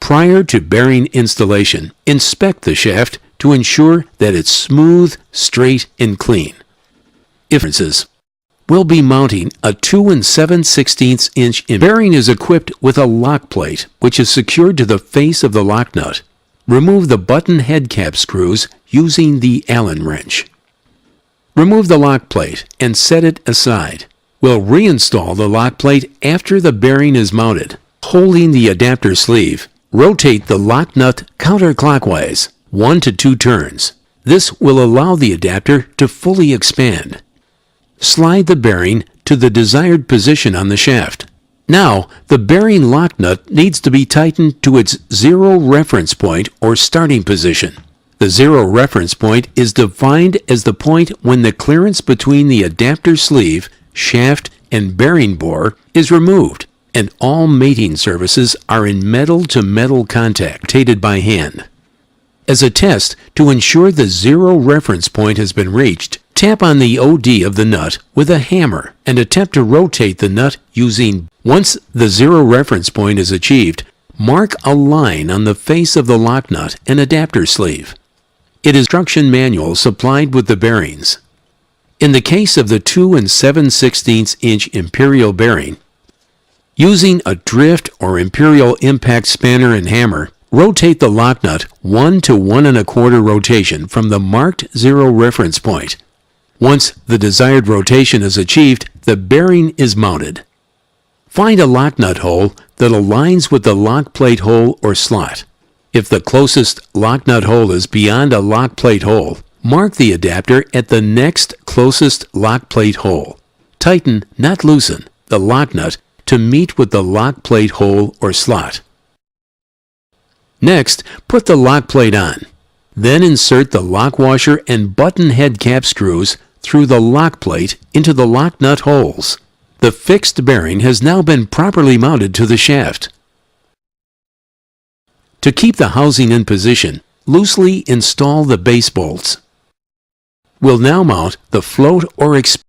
Prior to bearing installation, inspect the shaft to ensure that it's smooth, straight, and clean. Differences. We'll be mounting a 2 7/16 inch bearing is equipped with a lock plate, which is secured to the face of the lock nut. Remove the button head cap screws using the Allen wrench. Remove the lock plate and set it aside. We'll reinstall the lock plate after the bearing is mounted. Holding the adapter sleeve, rotate the lock nut counterclockwise, 1 to 2 turns. This will allow the adapter to fully expand. Slide the bearing to the desired position on the shaft. Now, the bearing lock nut needs to be tightened to its zero reference point or starting position. The zero reference point is defined as the point when the clearance between the adapter sleeve, shaft, and bearing bore is removed, and all mating surfaces are in metal-to-metal contact, rotated by hand. As a test, to ensure the zero reference point has been reached, tap on the OD of the nut with a hammer and attempt to rotate the nut using. Once the zero reference point is achieved, mark a line on the face of the lock nut and adapter sleeve. It is instruction manual supplied with the bearings. In the case of the 2 7/16 inch imperial bearing, using a drift or imperial impact spanner and hammer, rotate the lock nut 1 to 1 1/4 rotation from the marked zero reference point. Once the desired rotation is achieved, the bearing is mounted. Find a lock nut hole that aligns with the lock plate hole or slot. If the closest lock nut hole is beyond a lock plate hole, mark the adapter at the next closest lock plate hole. Tighten, not loosen, the lock nut to meet with the lock plate hole or slot. Next, put the lock plate on. Then insert the lock washer and button head cap screws through the lock plate into the lock nut holes. The fixed bearing has now been properly mounted to the shaft. To keep the housing in position, loosely install the base bolts. We'll now mount the float or